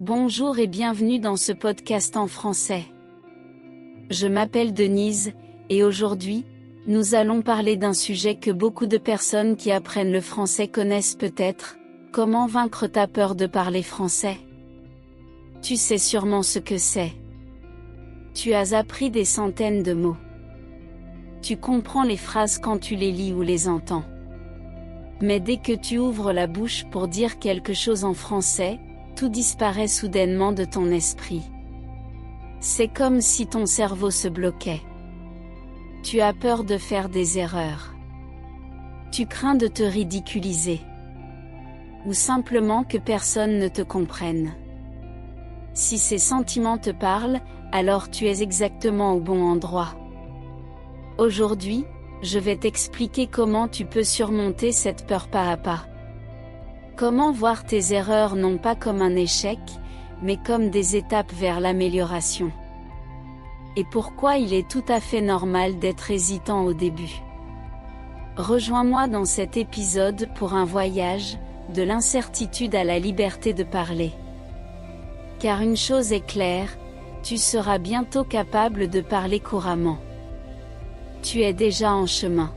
Bonjour et bienvenue dans ce podcast en français. Je m'appelle Denise, et aujourd'hui, nous allons parler d'un sujet que beaucoup de personnes qui apprennent le français connaissent peut-être: comment vaincre ta peur de parler français. Tu sais sûrement ce que c'est. Tu as appris des centaines de mots. Tu comprends les phrases quand tu les lis ou les entends. Mais dès que tu ouvres la bouche pour dire quelque chose en français, tout disparaît soudainement de ton esprit. C'est comme si ton cerveau se bloquait. Tu as peur de faire des erreurs. Tu crains de te ridiculiser. Ou simplement que personne ne te comprenne. Si ces sentiments te parlent, alors tu es exactement au bon endroit. Aujourd'hui, je vais t'expliquer comment tu peux surmonter cette peur pas à pas. Comment voir tes erreurs non pas comme un échec, mais comme des étapes vers l'amélioration. Et pourquoi il est tout à fait normal d'être hésitant au début. Rejoins-moi dans cet épisode pour un voyage, de l'incertitude à la liberté de parler. Car une chose est claire, tu seras bientôt capable de parler couramment. Tu es déjà en chemin.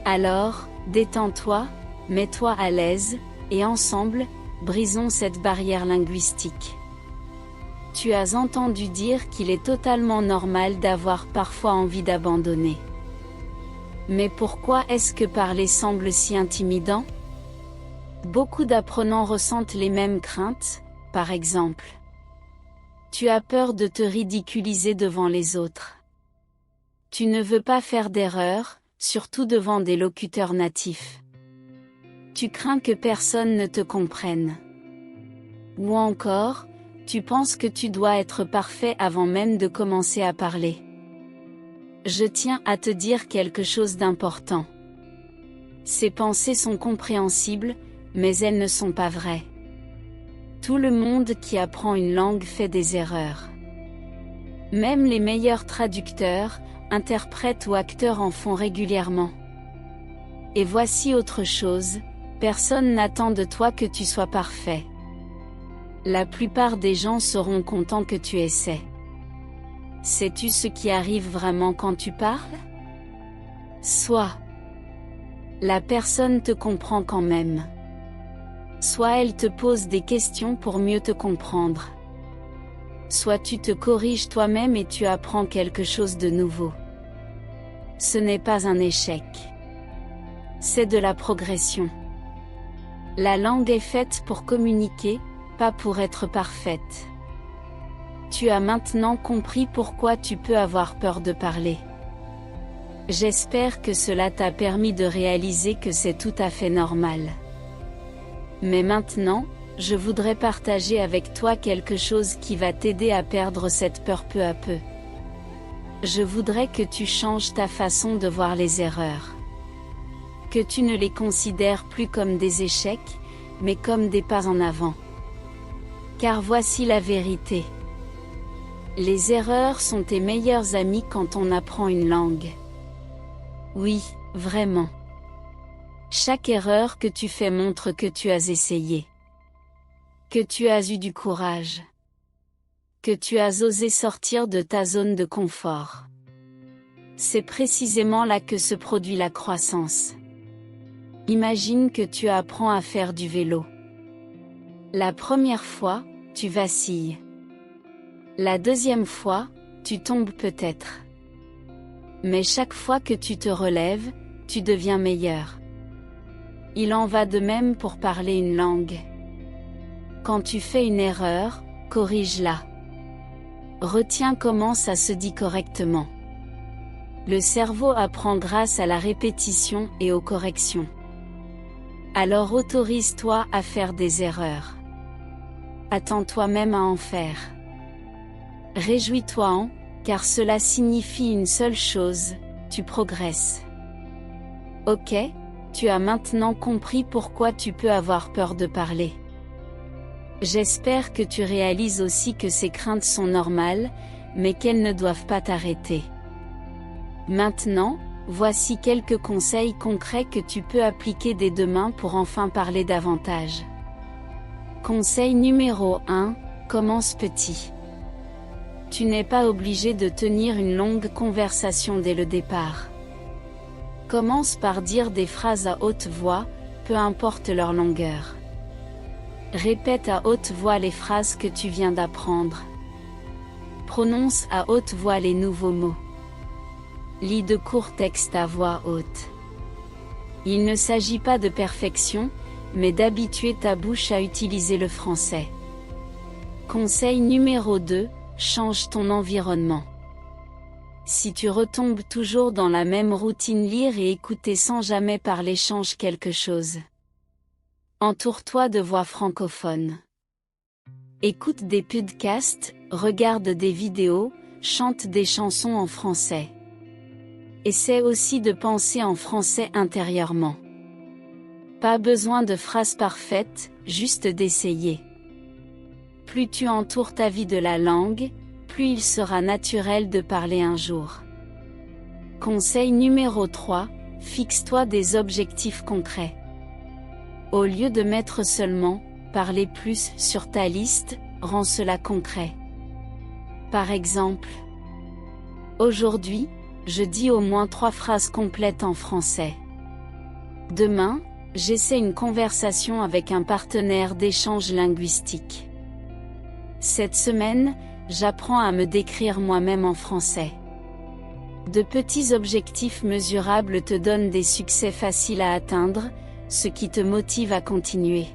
Alors, détends-toi, mets-toi à l'aise, et ensemble, brisons cette barrière linguistique. Tu as entendu dire qu'il est totalement normal d'avoir parfois envie d'abandonner. Mais pourquoi est-ce que parler semble si intimidant? Beaucoup d'apprenants ressentent les mêmes craintes, par exemple. Tu as peur de te ridiculiser devant les autres. Tu ne veux pas faire d'erreur, surtout devant des locuteurs natifs. Tu crains que personne ne te comprenne. Ou encore, tu penses que tu dois être parfait avant même de commencer à parler. Je tiens à te dire quelque chose d'important. Ces pensées sont compréhensibles, mais elles ne sont pas vraies. Tout le monde qui apprend une langue fait des erreurs. Même les meilleurs traducteurs, interprètes ou acteurs en font régulièrement. Et voici autre chose, personne n'attend de toi que tu sois parfait. La plupart des gens seront contents que tu essaies. Sais-tu ce qui arrive vraiment quand tu parles? Soit la personne te comprend quand même. Soit elle te pose des questions pour mieux te comprendre. Soit tu te corriges toi-même et tu apprends quelque chose de nouveau. Ce n'est pas un échec. C'est de la progression. La langue est faite pour communiquer, pas pour être parfaite. Tu as maintenant compris pourquoi tu peux avoir peur de parler. J'espère que cela t'a permis de réaliser que c'est tout à fait normal. Mais maintenant, je voudrais partager avec toi quelque chose qui va t'aider à perdre cette peur peu à peu. Je voudrais que tu changes ta façon de voir les erreurs. Que tu ne les considères plus comme des échecs, mais comme des pas en avant. Car voici la vérité. Les erreurs sont tes meilleurs amis quand on apprend une langue. Oui, vraiment. Chaque erreur que tu fais montre que tu as essayé. Que tu as eu du courage. Que tu as osé sortir de ta zone de confort. C'est précisément là que se produit la croissance. Imagine que tu apprends à faire du vélo. La première fois, tu vacilles. La deuxième fois, tu tombes peut-être. Mais chaque fois que tu te relèves, tu deviens meilleur. Il en va de même pour parler une langue. Quand tu fais une erreur, corrige-la. Retiens comment ça se dit correctement. Le cerveau apprend grâce à la répétition et aux corrections. Alors autorise-toi à faire des erreurs. Attends-toi même à en faire. Réjouis-toi car cela signifie une seule chose, tu progresses. Ok, tu as maintenant compris pourquoi tu peux avoir peur de parler. J'espère que tu réalises aussi que ces craintes sont normales, mais qu'elles ne doivent pas t'arrêter. Maintenant, voici quelques conseils concrets que tu peux appliquer dès demain pour enfin parler davantage. Conseil numéro 1, commence petit. Tu n'es pas obligé de tenir une longue conversation dès le départ. Commence par dire des phrases à haute voix, peu importe leur longueur. Répète à haute voix les phrases que tu viens d'apprendre. Prononce à haute voix les nouveaux mots. Lis de courts textes à voix haute. Il ne s'agit pas de perfection, mais d'habituer ta bouche à utiliser le français. Conseil numéro 2, change ton environnement. Si tu retombes toujours dans la même routine, lire et écouter sans jamais parler change quelque chose. Entoure-toi de voix francophones. Écoute des podcasts, regarde des vidéos, chante des chansons en français. Essaie aussi de penser en français intérieurement. Pas besoin de phrases parfaites, juste d'essayer. Plus tu entoures ta vie de la langue, plus il sera naturel de parler un jour. Conseil numéro 3, fixe-toi des objectifs concrets. Au lieu de mettre seulement « parler plus » sur ta liste, rends cela concret. Par exemple, aujourd'hui, je dis au moins 3 phrases complètes en français. Demain, j'essaie une conversation avec un partenaire d'échange linguistique. Cette semaine, j'apprends à me décrire moi-même en français. De petits objectifs mesurables te donnent des succès faciles à atteindre, ce qui te motive à continuer.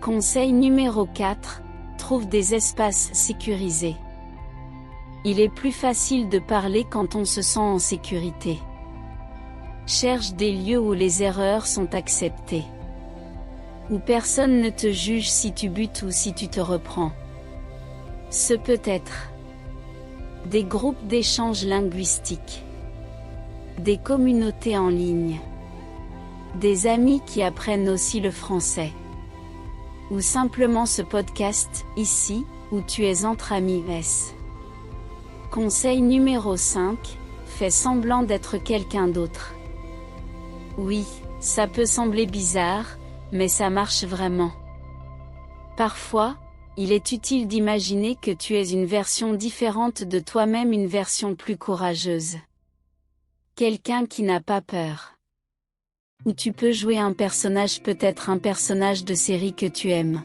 Conseil numéro 4, trouve des espaces sécurisés. Il est plus facile de parler quand on se sent en sécurité. Cherche des lieux où les erreurs sont acceptées. Où personne ne te juge si tu butes ou si tu te reprends. Ce peut être des groupes d'échange linguistique, des communautés en ligne, des amis qui apprennent aussi le français, ou simplement ce podcast, ici, où tu es entre amis. Conseil numéro 5, fais semblant d'être quelqu'un d'autre. Oui, ça peut sembler bizarre, mais ça marche vraiment. Parfois, il est utile d'imaginer que tu es une version différente de toi-même, une version plus courageuse. Quelqu'un qui n'a pas peur. Ou tu peux jouer un personnage, peut-être un personnage de série que tu aimes.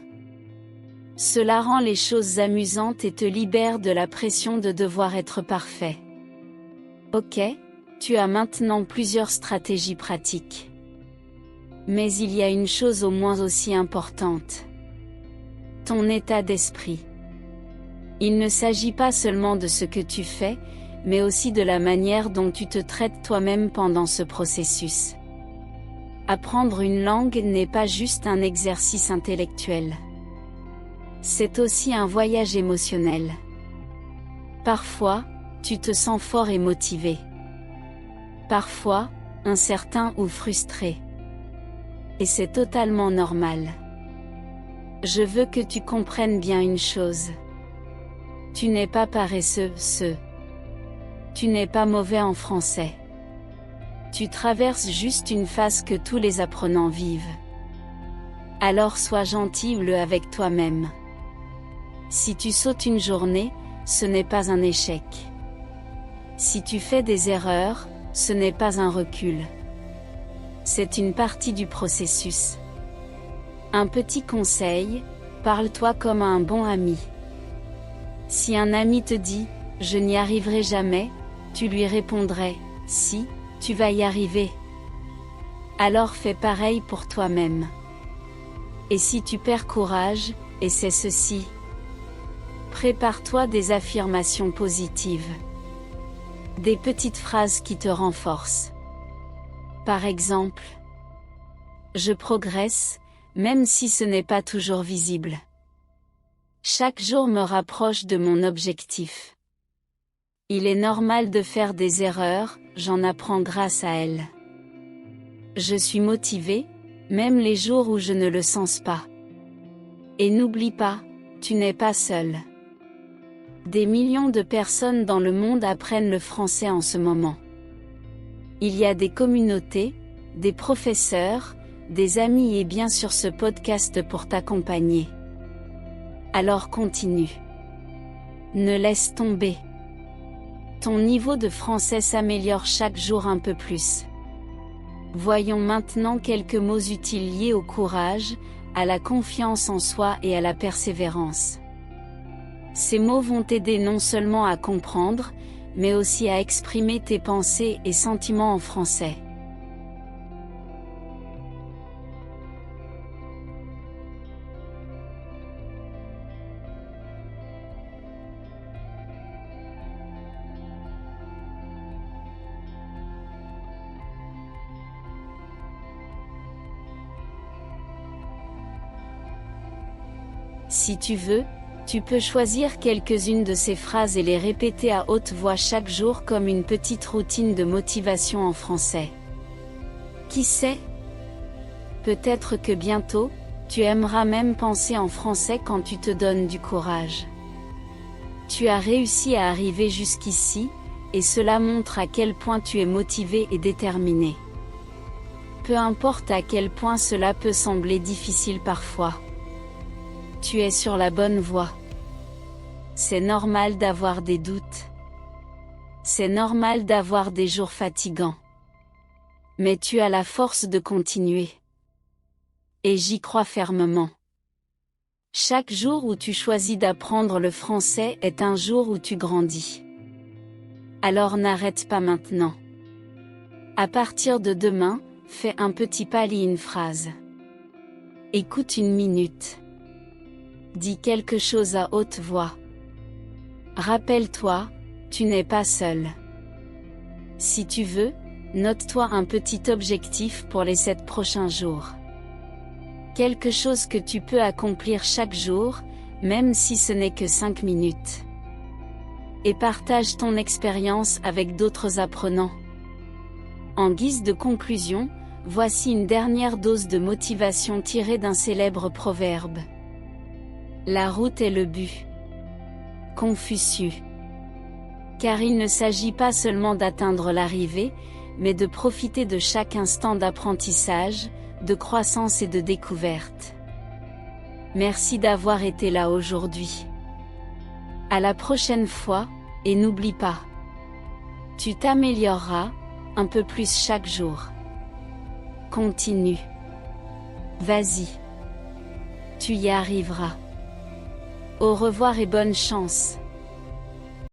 Cela rend les choses amusantes et te libère de la pression de devoir être parfait. Ok, tu as maintenant plusieurs stratégies pratiques. Mais il y a une chose au moins aussi importante. Ton état d'esprit. Il ne s'agit pas seulement de ce que tu fais, mais aussi de la manière dont tu te traites toi-même pendant ce processus. Apprendre une langue n'est pas juste un exercice intellectuel. C'est aussi un voyage émotionnel. Parfois, tu te sens fort et motivé. Parfois, incertain ou frustré. Et c'est totalement normal. Je veux que tu comprennes bien une chose. Tu n'es pas paresseux, Tu n'es pas mauvais en français. Tu traverses juste une phase que tous les apprenants vivent. Alors sois gentil avec toi-même. Si tu sautes une journée, ce n'est pas un échec. Si tu fais des erreurs, ce n'est pas un recul. C'est une partie du processus. Un petit conseil, parle-toi comme à un bon ami. Si un ami te dit « je n'y arriverai jamais », tu lui répondrais « si, tu vas y arriver ». Alors fais pareil pour toi-même. Et si tu perds courage, essaie ceci. Prépare-toi des affirmations positives. Des petites phrases qui te renforcent. Par exemple, « je progresse », même si ce n'est pas toujours visible. Chaque jour me rapproche de mon objectif. Il est normal de faire des erreurs, j'en apprends grâce à elles. Je suis motivé, même les jours où je ne le sens pas. Et n'oublie pas, tu n'es pas seul. Des millions de personnes dans le monde apprennent le français en ce moment. Il y a des communautés, des professeurs, des amis et bien sûr ce podcast pour t'accompagner. Alors continue. Ne laisse tomber. Ton niveau de français s'améliore chaque jour un peu plus. Voyons maintenant quelques mots utiles liés au courage, à la confiance en soi et à la persévérance. Ces mots vont t'aider non seulement à comprendre, mais aussi à exprimer tes pensées et sentiments en français. Si tu veux, tu peux choisir quelques-unes de ces phrases et les répéter à haute voix chaque jour comme une petite routine de motivation en français. Qui sait? Peut-être que bientôt, tu aimeras même penser en français quand tu te donnes du courage. Tu as réussi à arriver jusqu'ici, et cela montre à quel point tu es motivé et déterminé. Peu importe à quel point cela peut sembler difficile parfois. Tu es sur la bonne voie. C'est normal d'avoir des doutes. C'est normal d'avoir des jours fatigants. Mais tu as la force de continuer. Et j'y crois fermement. Chaque jour où tu choisis d'apprendre le français est un jour où tu grandis. Alors n'arrête pas maintenant. À partir de demain, fais un petit pas, lis une phrase. Écoute une minute. Dis quelque chose à haute voix. Rappelle-toi, tu n'es pas seul. Si tu veux, note-toi un petit objectif pour les 7 prochains jours. Quelque chose que tu peux accomplir chaque jour, même si ce n'est que 5 minutes. Et partage ton expérience avec d'autres apprenants. En guise de conclusion, voici une dernière dose de motivation tirée d'un célèbre proverbe. La route est le but. Confucius. Car il ne s'agit pas seulement d'atteindre l'arrivée, mais de profiter de chaque instant d'apprentissage, de croissance et de découverte. Merci d'avoir été là aujourd'hui. À la prochaine fois, et n'oublie pas. Tu t'amélioreras, un peu plus chaque jour. Continue. Vas-y. Tu y arriveras. Au revoir et bonne chance.